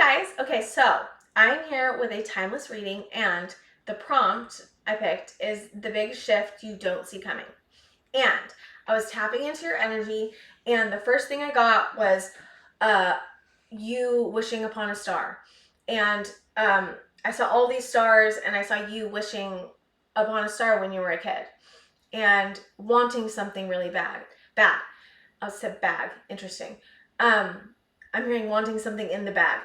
Hi guys. Okay, so I'm here with a timeless reading, and the prompt I picked is the big shift you don't see coming. And I was tapping into your energy, and the first thing I got was uh, you wishing upon a star. And I saw all these stars, and I saw you wishing upon a star when you were a kid and wanting something really bad. Bad. I said bag. Interesting. I'm hearing wanting something in the bag.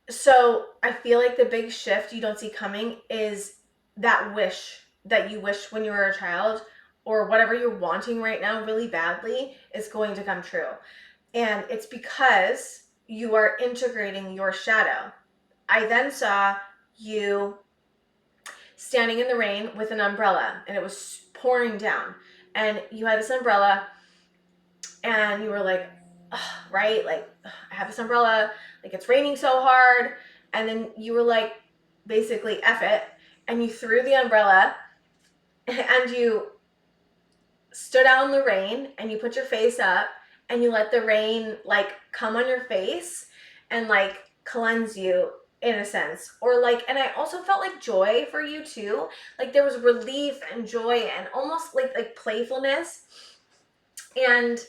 So I feel like the big shift you don't see coming is that wish that you wished when you were a child, or whatever you're wanting right now really badly is going to come true. And it's because you are integrating your shadow. I then saw you standing in the rain with an umbrella, and it was pouring down. And you had this umbrella, and you were like, ugh, right? Like, ugh, I have this umbrella, like it's raining so hard. And then you were like, basically, F it. And you threw the umbrella and you stood out in the rain and you put your face up and you let the rain like come on your face and like cleanse you in a sense. Or like, and I also felt like joy for you too. Like there was relief and joy and almost like playfulness. And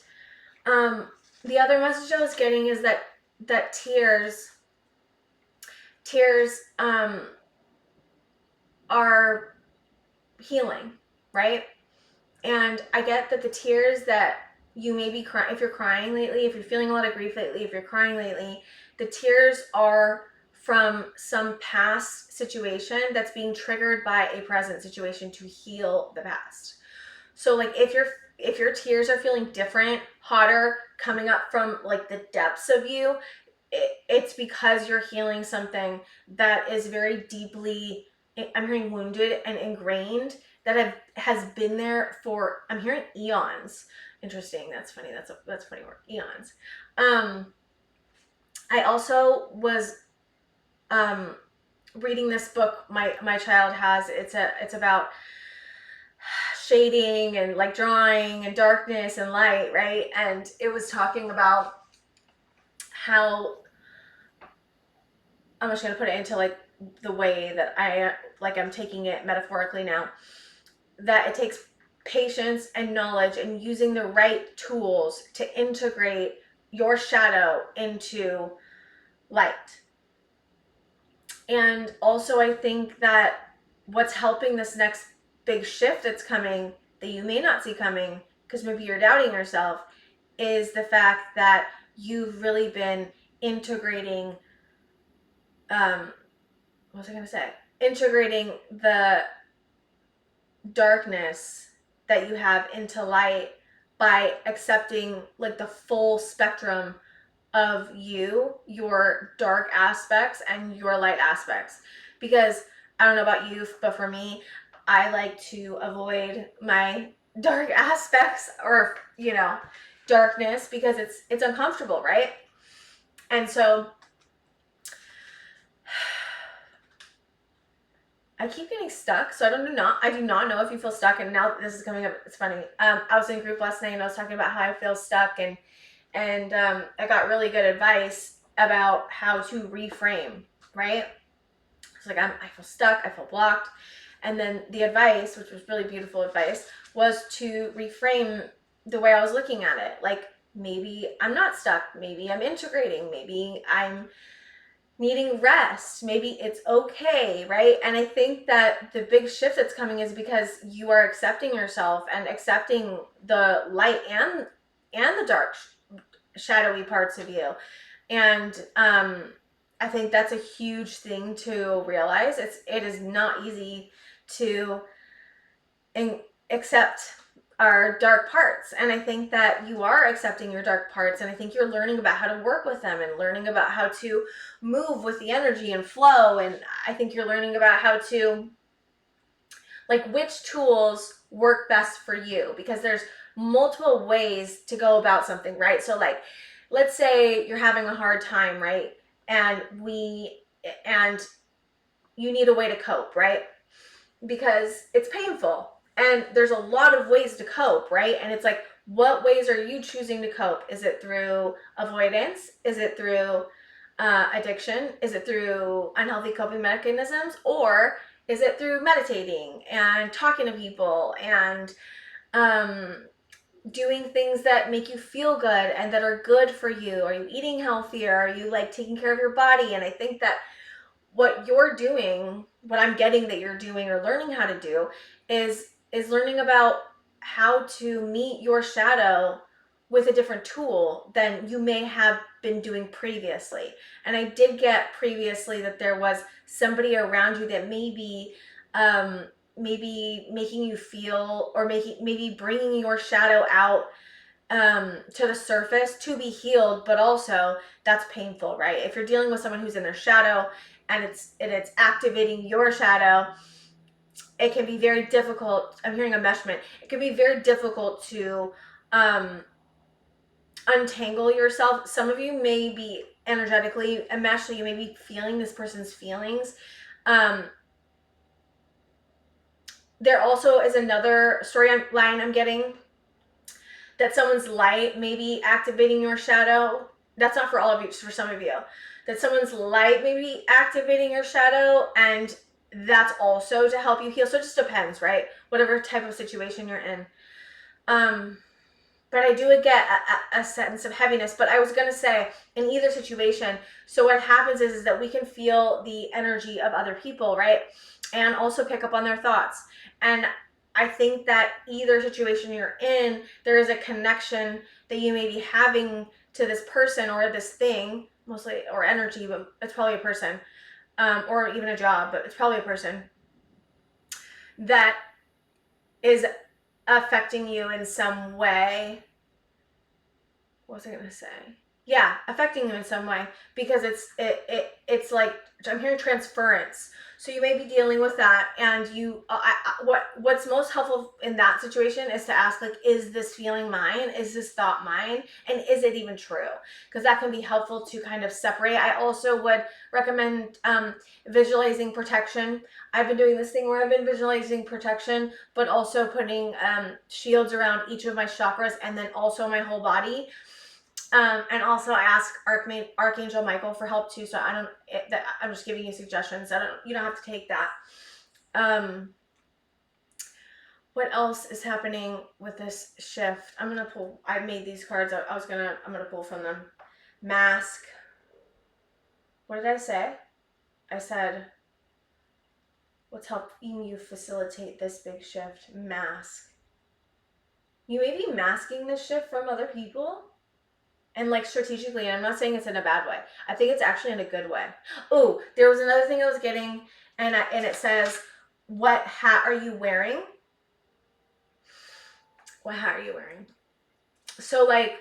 the other message I was getting is that tears are healing, right? And I get that the tears that you may be crying, if you're crying lately, if you're feeling a lot of grief lately, if you're crying lately, the tears are from some past situation that's being triggered by a present situation to heal the past. So like if your tears are feeling different, hotter, coming up from like the depths of you, it's because you're healing something that is very deeply, I'm hearing, wounded and ingrained, that has been there for, I'm hearing, eons. Interesting. That's funny. That's a funny word. Eons. I also was reading this book my child has. It's about shading and like drawing and darkness and light, right? And it was talking about how, I'm just going to put it into like the way that I'm taking it metaphorically now, that it takes patience and knowledge and using the right tools to integrate your shadow into light. And also I think that what's helping this next big shift that's coming, that you may not see coming because maybe you're doubting yourself, is the fact that you've really been integrating what was I going to say? Integrating the darkness that you have into light by accepting like the full spectrum of you, your dark aspects and your light aspects. Because I don't know about you, but for me, I like to avoid my dark aspects, or darkness, because it's uncomfortable, right? And so I keep getting stuck, so I do not know if you feel stuck. And now this is coming up. It's funny. I was in a group last night and I was talking about how I feel stuck, and I got really good advice about how to reframe. Right? It's like I feel stuck, I feel blocked, and then the advice, which was really beautiful advice, was to reframe the way I was looking at it. Like maybe I'm not stuck. Maybe I'm integrating. Maybe I'm needing rest. Maybe it's okay, right? And I think that the big shift that's coming is because you are accepting yourself and accepting the light and the dark, shadowy parts of you. And I think that's a huge thing to realize. It is not easy to accept our dark parts, and I think that you are accepting your dark parts, and I think you're learning about how to work with them and learning about how to move with the energy and flow. And I think you're learning about how to, like, which tools work best for you, because there's multiple ways to go about something, right? So like, let's say you're having a hard time, right? And you need a way to cope, right? Because it's painful. And there's a lot of ways to cope, right? And it's like, what ways are you choosing to cope? Is it through avoidance? Is it through addiction? Is it through unhealthy coping mechanisms, or is it through meditating and talking to people and doing things that make you feel good and that are good for you? Are you eating healthier? Are you like taking care of your body? And I think that what you're doing, what I'm getting that you're doing or learning how to do, is learning about how to meet your shadow with a different tool than you may have been doing previously. And I did get previously that there was somebody around you that maybe making you feel, or maybe bringing your shadow out to the surface to be healed, but also that's painful, right? If you're dealing with someone who's in their shadow and it's activating your shadow, it can be very difficult. I'm hearing enmeshment. It can be very difficult to untangle yourself. Some of you may be energetically enmeshed, so you may be feeling this person's feelings. There also is another storyline I'm getting, that someone's light may be activating your shadow. That's not for all of you, just for some of you. That someone's light may be activating your shadow, and that's also to help you heal. So it just depends, right? Whatever type of situation you're in. But I do get a sense of heaviness. But I was going to say, in either situation, so what happens is that we can feel the energy of other people, right? And also pick up on their thoughts. And I think that either situation you're in, there is a connection that you may be having to this person or this thing, mostly, or energy, but it's probably a person, or even a job, but it's probably a person that is affecting you in some way. What was I going to say? Yeah, affecting you in some way, because it's like, I'm hearing transference. So you may be dealing with that, and what's most helpful in that situation is to ask, like, is this feeling mine? Is this thought mine? And is it even true? Because that can be helpful to kind of separate. I also would recommend visualizing protection. I've been doing this thing where I've been visualizing protection, but also putting shields around each of my chakras, and then also my whole body. And also I ask Archangel Michael for help too. So I'm just giving you suggestions. You don't have to take that. What else is happening with this shift? I'm going to pull, I made these cards. I'm going to pull from them. Mask. What did I say? I said, what's helping you facilitate this big shift? Mask. You may be masking this shift from other people. And like strategically, and I'm not saying it's in a bad way. I think it's actually in a good way. Oh, there was another thing I was getting, and it says, what hat are you wearing? What hat are you wearing? So like,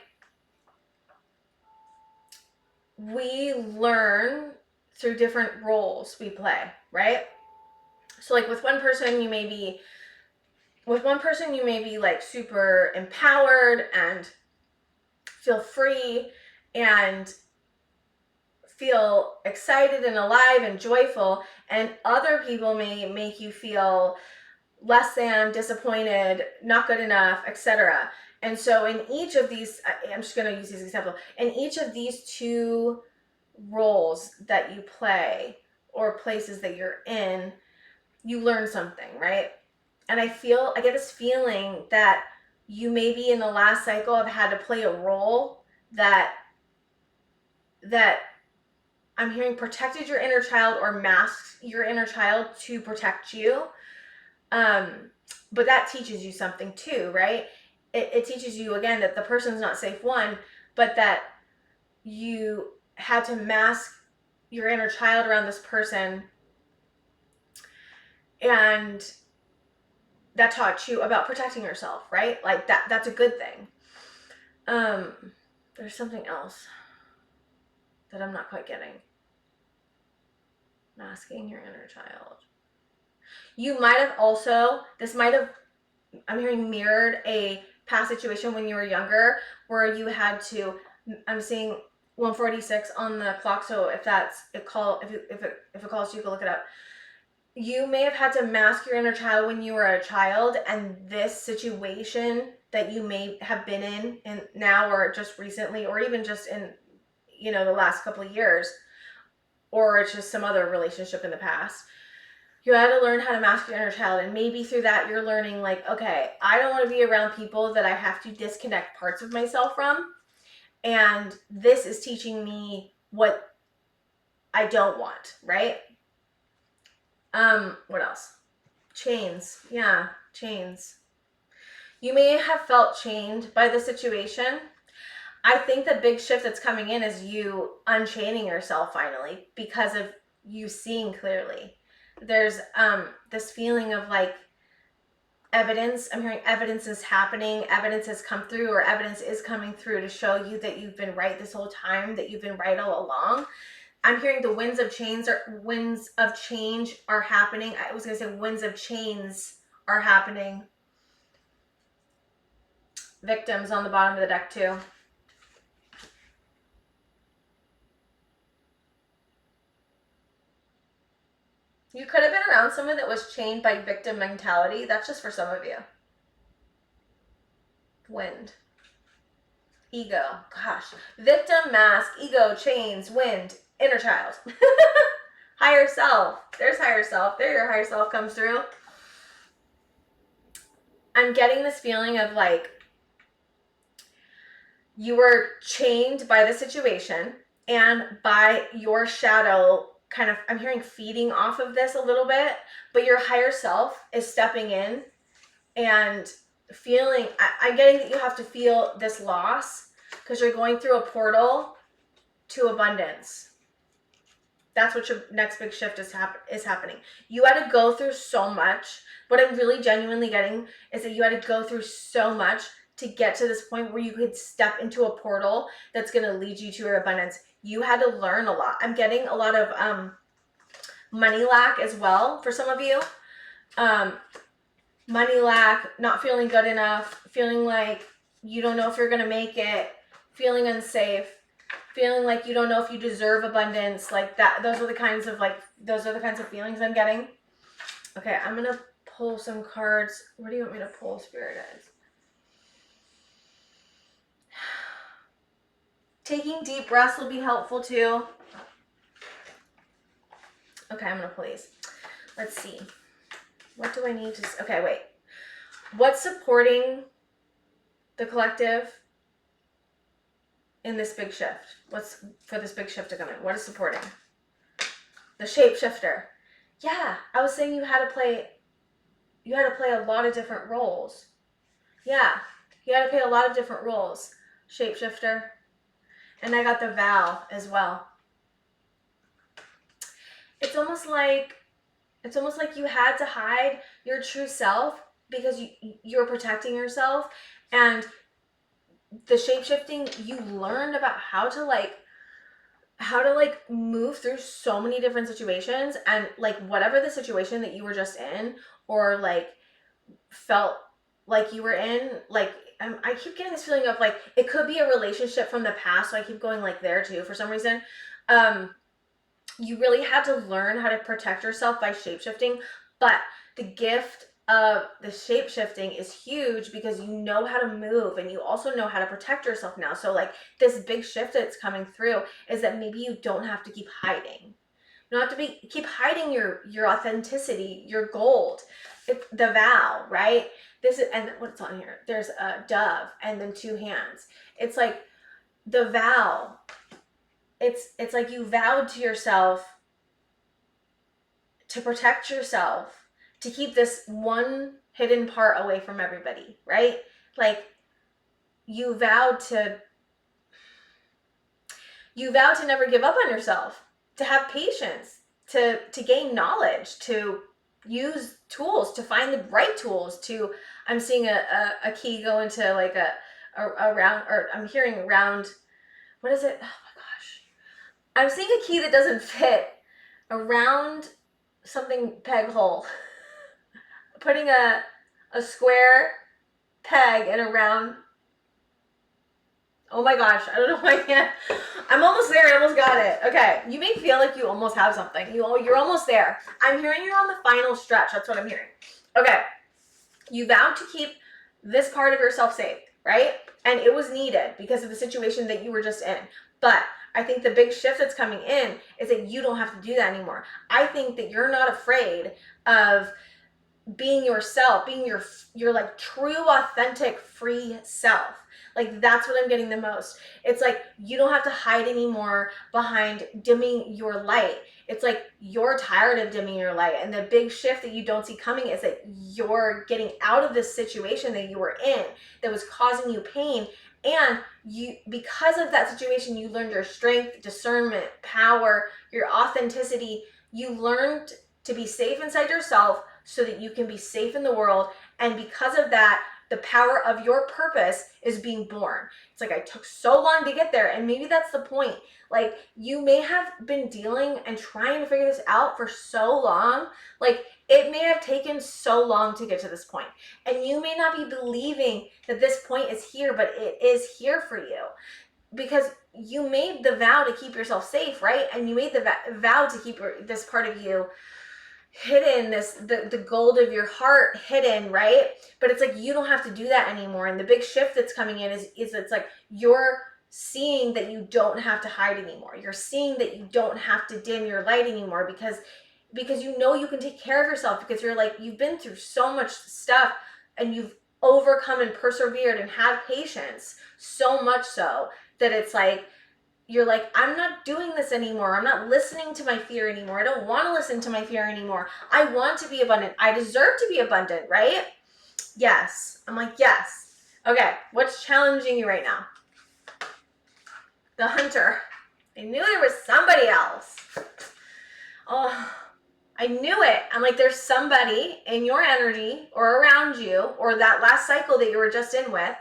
we learn through different roles we play, right? So like with one person you may be like super empowered and feel free and feel excited and alive and joyful, and other people may make you feel less than, disappointed, not good enough, etc. And so in each of these, I'm just going to use this example, in each of these two roles that you play or places that you're in, you learn something, right? And I get this feeling that you maybe in the last cycle have had to play a role that I'm hearing protected your inner child or masked your inner child to protect you. But that teaches you something too, right? It teaches you, again, that the person's not safe, one, but that you had to mask your inner child around this person, and that taught you about protecting yourself, right? Like that's a good thing. There's something else that I'm not quite getting. Masking your inner child. You might have also, I'm hearing, mirrored a past situation when you were younger where you had to, I'm seeing 146 on the clock, so if it calls you can look it up. You may have had to mask your inner child when you were a child, and this situation that you may have been in now, or just recently, or even just in the last couple of years, or it's just some other relationship in the past. You had to learn how to mask your inner child, and maybe through that you're learning like, okay, I don't want to be around people that I have to disconnect parts of myself from, and this is teaching me what I don't want, right? What else? Chains. Yeah, chains. You may have felt chained by the situation. I think the big shift that's coming in is you unchaining yourself finally because of you seeing clearly. There's this feeling of like evidence. I'm hearing evidence is happening, evidence has come through, or evidence is coming through to show you that you've been right this whole time, that you've been right all along. I'm hearing the winds of change are happening. I was going to say winds of chains are happening. Victims on the bottom of the deck too. You could have been around someone that was chained by victim mentality. That's just for some of you. Wind. Ego. Gosh. Victim, mask, ego, chains, wind, inner child. Higher self. There's higher self. There your higher self comes through. I'm getting this feeling of like you were chained by the situation and by your shadow kind of, I'm hearing feeding off of this a little bit, but your higher self is stepping in and feeling, I'm getting that you have to feel this loss because you're going through a portal to abundance. That's what your next big shift is happening. You had to go through so much. What I'm really genuinely getting is that you had to go through so much to get to this point where you could step into a portal that's going to lead you to your abundance. You had to learn a lot. I'm getting a lot of money lack as well for some of you. Money lack, not feeling good enough, feeling like you don't know if you're going to make it, feeling unsafe, feeling like you don't know if you deserve abundance, like that. Those are the kinds of feelings I'm getting. Okay, I'm going to pull some cards. What do you want me to pull, Spirit guides? Taking deep breaths will be helpful too. Okay, I'm going to pull these. Let's see. What do I need to... Okay, wait. What's supporting the collective in this big shift? What's for this big shift to come in? What is supporting? The shapeshifter. Yeah, I was saying you had to play a lot of different roles. Yeah, you had to play a lot of different roles. Shapeshifter. And I got the vow as well. It's almost like you had to hide your true self because you're protecting yourself, and the shape-shifting, you learned about how to move through so many different situations, and like whatever the situation that you were just in or like felt like you were in, like I keep getting this feeling of like it could be a relationship from the past, so I keep going like there too for some reason. You really had to learn how to protect yourself by shape-shifting, but the gift of the shape-shifting is huge because you know how to move and you also know how to protect yourself now. So like this big shift that's coming through is that maybe you don't have to keep hiding. You don't have to keep hiding your authenticity, your gold. The vow, right? This is, and what's on here? There's a dove and then two hands. It's like the vow. It's like you vowed to yourself to protect yourself, to keep this one hidden part away from everybody, right? Like you vowed to never give up on yourself, to have patience, to gain knowledge, to use tools, to find the right tools, to, I'm seeing a key go into like a round, or I'm hearing round, what is it? Oh my gosh. I'm seeing a key that doesn't fit. A round something peg hole. Putting a square peg in a round. Oh my gosh, I don't know why I can't. I'm almost there. I almost got it. Okay, you may feel like you almost have something. You're almost there. I'm hearing you're on the final stretch. That's what I'm hearing. Okay, you vowed to keep this part of yourself safe, right? And it was needed because of the situation that you were just in. But I think the big shift that's coming in is that you don't have to do that anymore. I think that you're not afraid of being yourself, being your like true, authentic, free self. Like, that's what I'm getting the most. It's like you don't have to hide anymore behind dimming your light. It's like you're tired of dimming your light, and the big shift that you don't see coming is that you're getting out of this situation that you were in that was causing you pain. And you, because of that situation, you learned your strength, discernment, power, your authenticity. You learned to be safe inside yourself so that you can be safe in the world. And because of that, the power of your purpose is being born. It's like, I took so long to get there. And maybe that's the point. Like, you may have been dealing and trying to figure this out for so long. Like, it may have taken so long to get to this point. And you may not be believing that this point is here, but it is here for you. Because you made the vow to keep yourself safe, right? And you made the vow to keep this part of you hidden, the gold of your heart hidden, right? But it's like you don't have to do that anymore. And the big shift that's coming in is it's like you're seeing that you don't have to hide anymore. You're seeing that you don't have to dim your light anymore, because you know you can take care of yourself, because you're like, you've been through so much stuff and you've overcome and persevered and had patience, so much so that it's like, you're like, I'm not doing this anymore. I'm not listening to my fear anymore. I don't want to listen to my fear anymore. I want to be abundant. I deserve to be abundant, right? Yes. I'm like, yes. Okay, what's challenging you right now? The Hunter. I knew there was somebody else. Oh, I knew it. I'm like, there's somebody in your energy or around you, or that last cycle that you were just in with.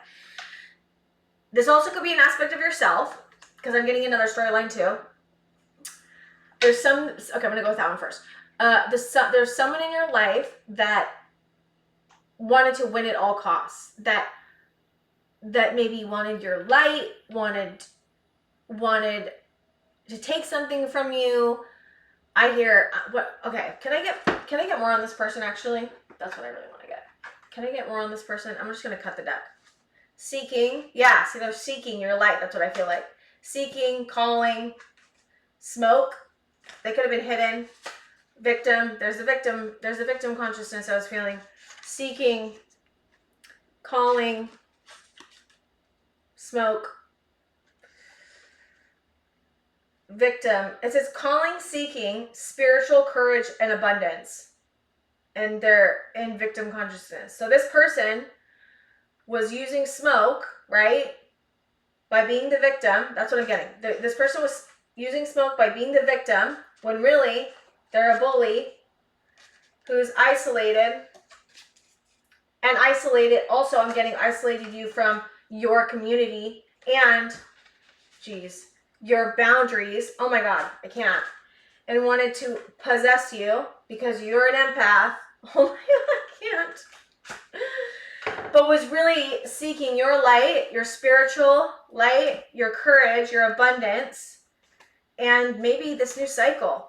This also could be an aspect of yourself, because I'm getting another storyline too. Okay, I'm gonna go with that one first. There's someone in your life that wanted to win at all costs, that maybe wanted your light, wanted to take something from you. I hear what? Okay, can I get more on this person? Actually, that's what I really want to get. Can I get more on this person? I'm just gonna cut the deck. Seeking, yeah. See, they're seeking your light. That's what I feel like. Seeking, calling, smoke. They could have been hidden. Victim. There's the victim. There's the victim consciousness I was feeling. Seeking, calling, smoke, victim. It says calling, seeking, spiritual courage, and abundance. And they're in victim consciousness. So this person was using smoke, right? By being the victim. That's what I'm getting. This person was using smoke by being the victim, when really they're a bully who's isolated. And isolated, also I'm getting isolated you from your community and, geez, your boundaries. Oh my God, I can't. And wanted to possess you because you're an empath. Oh my God, I can't. But was really seeking your light, your spiritual light, your courage, your abundance, and maybe this new cycle,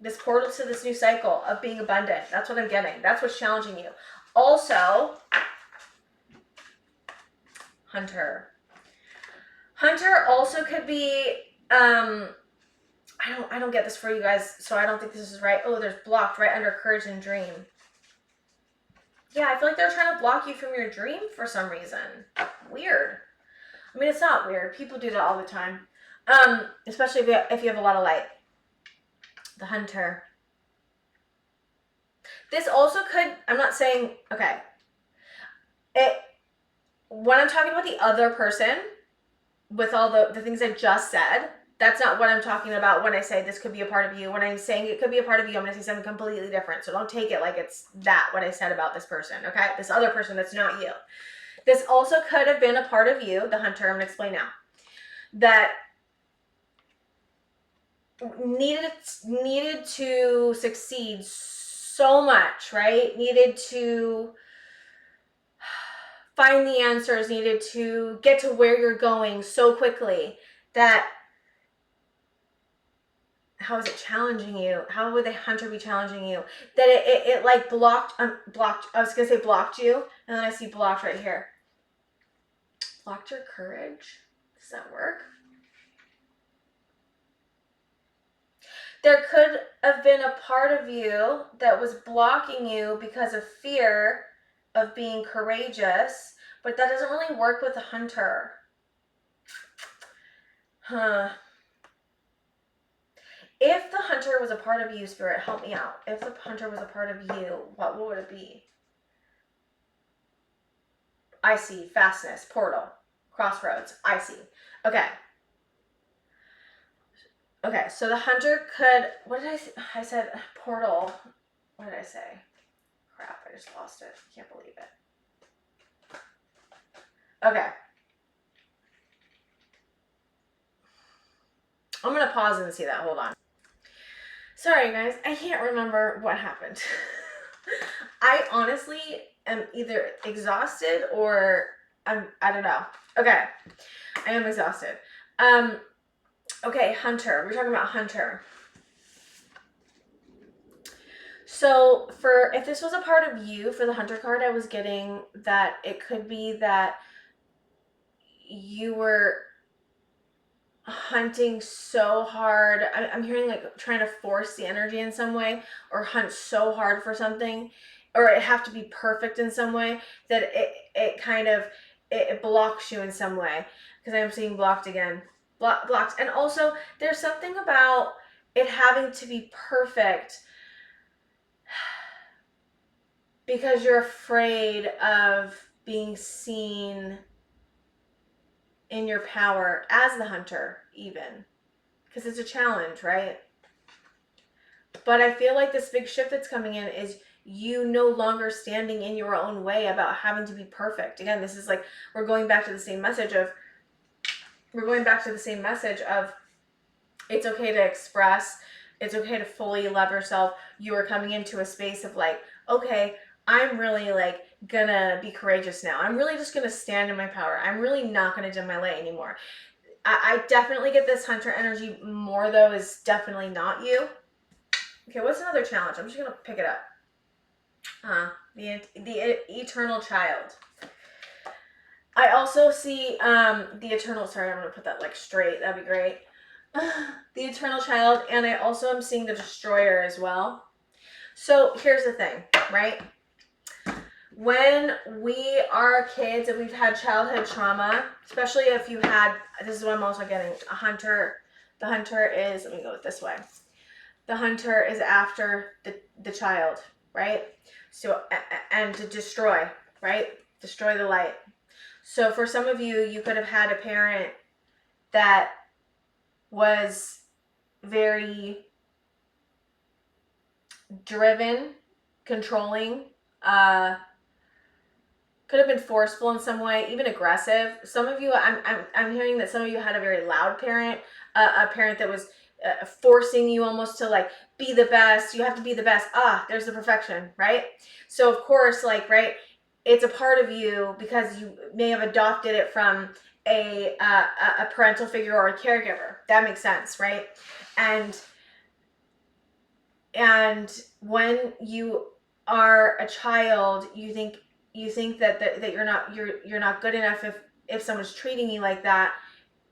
this portal to this new cycle of being abundant. That's what I'm getting. That's what's challenging you. Also, Hunter. Hunter also could be, I don't get this for you guys, so I don't think this is right. Oh, there's blocked right under courage and dream. Yeah, I feel like they're trying to block you from your dream for some reason. Weird. I mean, it's not weird. People do that all the time. Especially if you have a lot of light. The Hunter. This also could, I'm not saying, okay. When I'm talking about the other person, with all the things I just said, that's not what I'm talking about when I say this could be a part of you. When I'm saying it could be a part of you, I'm going to say something completely different. So don't take it like it's that, what I said about this person, okay? This other person that's not you. This also could have been a part of you, the Hunter, I'm going to explain now, that needed to succeed so much, right? Needed to find the answers, needed to get to where you're going so quickly that, how is it challenging you? How would the Hunter be challenging you? That it like blocked, I was going to say blocked you, and then I see blocked right here. Blocked your courage? Does that work? there could have been a part of you that was blocking you because of fear of being courageous, but that doesn't really work with a hunter. If the hunter was a part of you, Spirit, help me out. If the hunter was a part of you, what would it be? I see. Fastness. Portal. Crossroads. I see. Okay. Okay, so the hunter could... What did I say? I said portal. What did I say? Crap, I just lost it. I can't believe it. Okay. I'm going to pause and see that. Hold on. Sorry, guys. I can't remember what happened. I honestly am either exhausted or I don't know. Okay. I am exhausted. Okay, hunter. We're talking about hunter. So if this was a part of you, for the hunter card, I was getting that it could be that you were hunting so hard. I'm hearing like trying to force the energy in some way, or hunt so hard for something, or it have to be perfect in some way that it kind of it blocks you in some way, because I'm seeing blocked again. Blocked. And also there's something about it having to be perfect because you're afraid of being seen in your power as the hunter, even because it's a challenge, right? But I feel like this big shift that's coming in is you no longer standing in your own way about having to be perfect. Again, this is like we're going back to the same message of it's okay to express, it's okay to fully love yourself. You are coming into a space of like, okay, I'm really like gonna be courageous now. I'm really just gonna stand in my power. I'm really not gonna dim my light anymore. I definitely get this hunter energy more, though, is definitely not you. Okay, what's another challenge? I'm just gonna pick it up. The eternal child. I also see the eternal. Sorry, I'm gonna put that like straight. That'd be great. The eternal child, and I also am seeing the destroyer as well. So here's the thing, right? When we are kids and we've had childhood trauma, especially if you had, this is what I'm also getting, a hunter. The hunter is, let me go this way. The hunter is after the child, right? So, and to destroy, right? Destroy the light. So for some of you, you could have had a parent that was very driven, controlling, could have been forceful in some way, even aggressive. Some of you, I'm hearing that some of you had a very loud parent, a parent that was forcing you almost to like be the best. You have to be the best. There's the perfection, right? So of course, like, right, it's a part of you because you may have adopted it from a parental figure or a caregiver. That makes sense, right? And when you are a child, you think that you're not good enough if someone's treating you like that.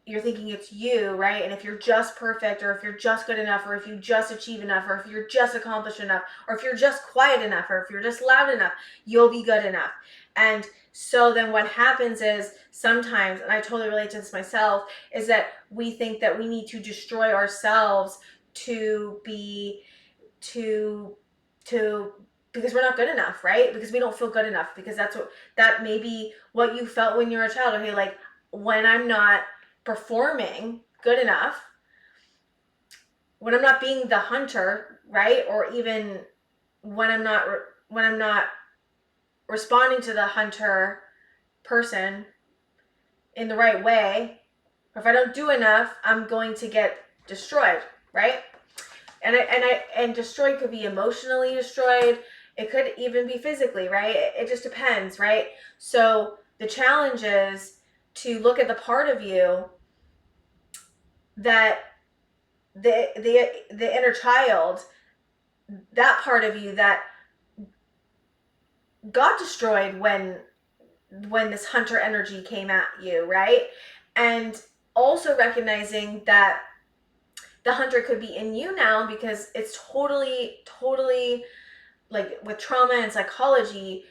You're thinking it's you, right? And if you're just perfect, or if you're just good enough, or if you just achieve enough, or if you're just accomplished enough, or if you're just quiet enough, or if you're just loud enough, you'll be good enough. And so then what happens is sometimes, and I totally relate to this myself, is that we think that we need to destroy ourselves because we're not good enough, right? Because we don't feel good enough, because that may be what you felt when you were a child. Okay, like when I'm not performing good enough, when I'm not being the hunter, right? Or even when I'm not responding to the hunter person in the right way, or if I don't do enough, I'm going to get destroyed, right? And destroyed could be emotionally destroyed. It could even be physically, right? It just depends, right? So the challenge is to look at the part of you that the inner child, that part of you that got destroyed when this hunter energy came at you, right? And also recognizing that the hunter could be in you now, because it's totally like with trauma and psychology,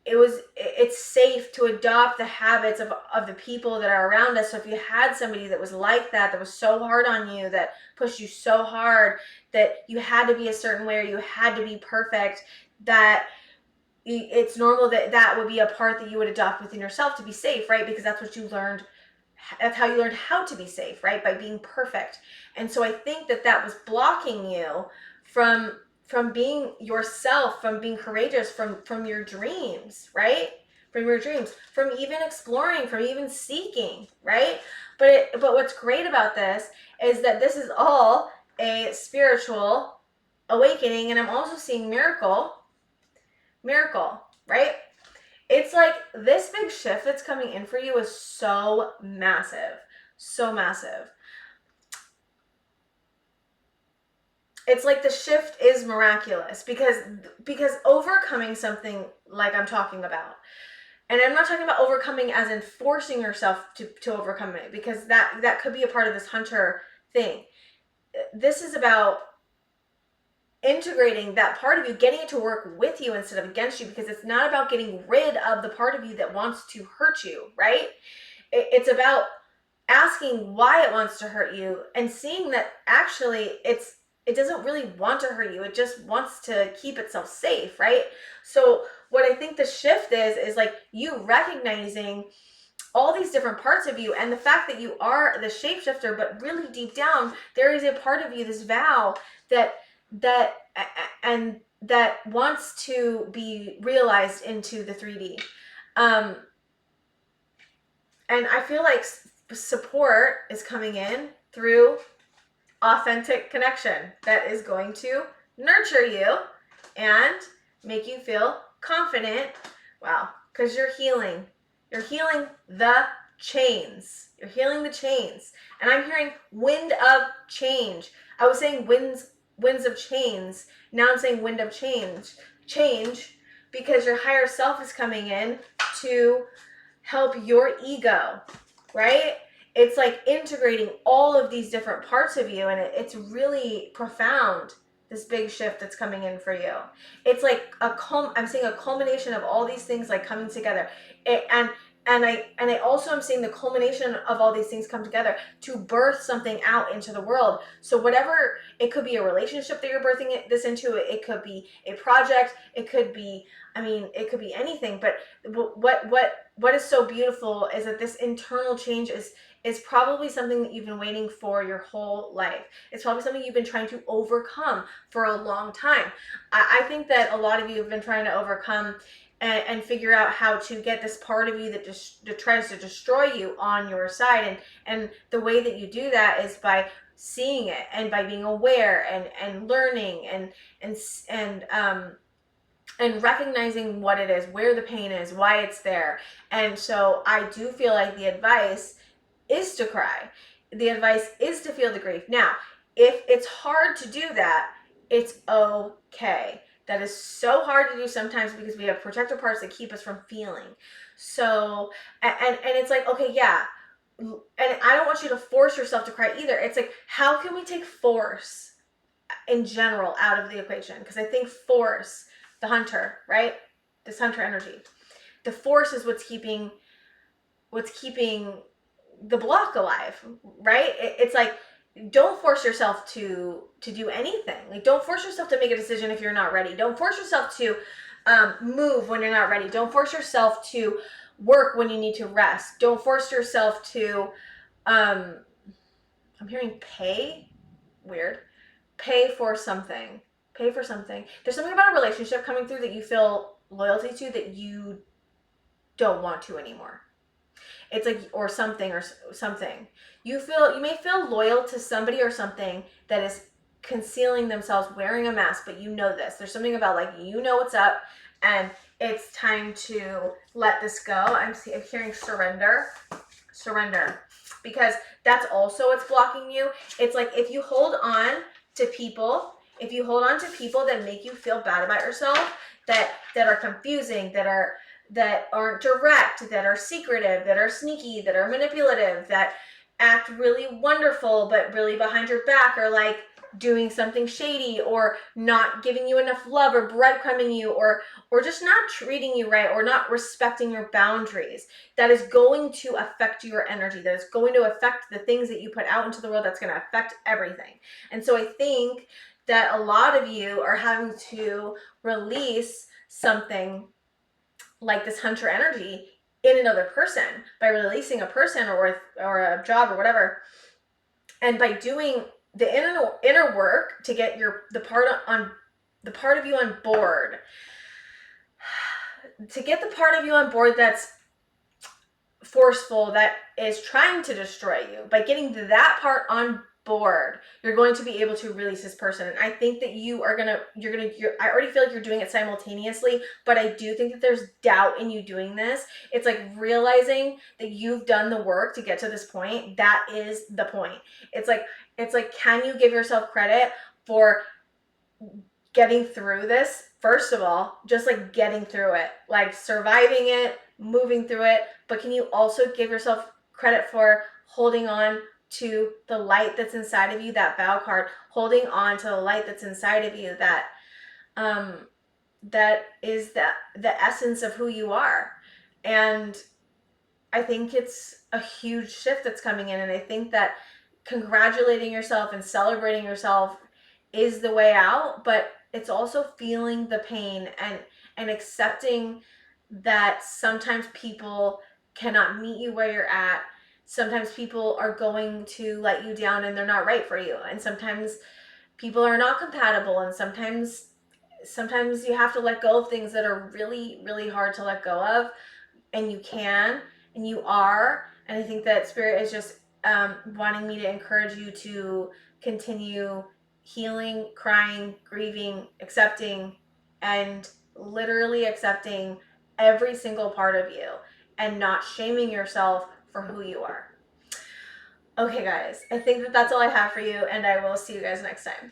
it's safe to adopt the habits of the people that are around us. So if you had somebody that was like that was so hard on you, that pushed you so hard, that you had to be a certain way, or you had to be perfect, that it's normal that would be a part that you would adopt within yourself to be safe, right? Because that's what you learned. That's how you learned how to be safe, right? By being perfect. And so I think that was blocking you from being yourself, from being courageous, from your dreams, right? From your dreams, from even exploring, from even seeking, right? But what's great about this is that this is all a spiritual awakening, and I'm also seeing miracle, right? It's like this big shift that's coming in for you is so massive, so massive. It's like the shift is miraculous, because overcoming something like I'm talking about, and I'm not talking about overcoming as in forcing yourself to overcome it, because that could be a part of this hunter thing. This is about integrating that part of you, getting it to work with you instead of against you, because it's not about getting rid of the part of you that wants to hurt you, right? It's about asking why it wants to hurt you, and seeing that actually it doesn't really want to hurt you. It just wants to keep itself safe, right? So what I think the shift is like you recognizing all these different parts of you, and the fact that you are the shapeshifter, but really deep down there is a part of you, this vow that wants to be realized into the 3D. And I feel like support is coming in through authentic connection that is going to nurture you and make you feel confident. Wow, because you're healing the chains. You're healing the chains. And I'm hearing wind of change. I was saying winds of chains. Now I'm saying wind of change, because your higher self is coming in to help your ego, right? It's like integrating all of these different parts of you, and it's really profound, this big shift that's coming in for you. It's like I'm seeing a culmination of all these things like coming together. And I also am seeing the culmination of all these things come together to birth something out into the world. So whatever, it could be a relationship that you're birthing this into, it could be a project, it could be, it could be anything. But what is so beautiful is that this internal change is probably something that you've been waiting for your whole life. It's probably something you've been trying to overcome for a long time. I think that a lot of you have been trying to overcome and figure out how to get this part of you that tries to destroy you on your side. And the way that you do that is by seeing it, and by being aware and learning and recognizing what it is, where the pain is, why it's there. And so I do feel like the advice is to cry. The advice is to feel the grief. Now, if it's hard to do that, it's okay. That is so hard to do sometimes, because we have protective parts that keep us from feeling. So, and it's like, okay, yeah. And I don't want you to force yourself to cry either. It's like, how can we take force in general out of the equation? Because I think force, the hunter, right? This hunter energy. The force is what's keeping the block alive, right? It's like, don't force yourself to do anything. Like, don't force yourself to make a decision if you're not ready. Don't force yourself to move when you're not ready. Don't force yourself to work when you need to rest. Don't force yourself to I'm hearing pay. Weird. Pay for something. There's something about a relationship coming through that you feel loyalty to that you don't want to anymore. It's like, or something. You may feel loyal to somebody or something that is concealing themselves, wearing a mask, but you know this. There's something about, like, you know what's up, and it's time to let this go. I'm hearing surrender, because that's also what's blocking you. It's like, if you hold on to people that make you feel bad about yourself, that are confusing, that aren't direct, that are secretive, that are sneaky, that are manipulative, act really wonderful, but really behind your back are like doing something shady, or not giving you enough love, or breadcrumbing you, or just not treating you right, or not respecting your boundaries, that is going to affect your energy, that is going to affect the things that you put out into the world, that's going to affect everything. And so I think that a lot of you are having to release something like this hunter energy in another person by releasing a person or a job or whatever, and by doing the inner work to get the part of you on board, to get the part of you on board that's forceful, that is trying to destroy you. By getting that part on board, you're going to be able to release this person. And I think that I already feel like you're doing it simultaneously, but I do think that there's doubt in you doing this. It's like realizing that you've done the work to get to this point. That is the point. It's like, can you give yourself credit for getting through this? First of all, just like getting through it, like surviving it, moving through it, but can you also give yourself credit for holding on to the light that's inside of you, that vow card, holding on to the light that's inside of you, that that is the essence of who you are. And I think it's a huge shift that's coming in, and I think that congratulating yourself and celebrating yourself is the way out, but it's also feeling the pain and accepting that sometimes people cannot meet you where you're at. Sometimes people are going to let you down and they're not right for you. And sometimes people are not compatible, and sometimes you have to let go of things that are really, really hard to let go of. And you can, and you are. And I think that Spirit is just wanting me to encourage you to continue healing, crying, grieving, accepting, and literally accepting every single part of you, and not shaming yourself for who you are. Okay, guys, I think that that's all I have for you, and I will see you guys next time.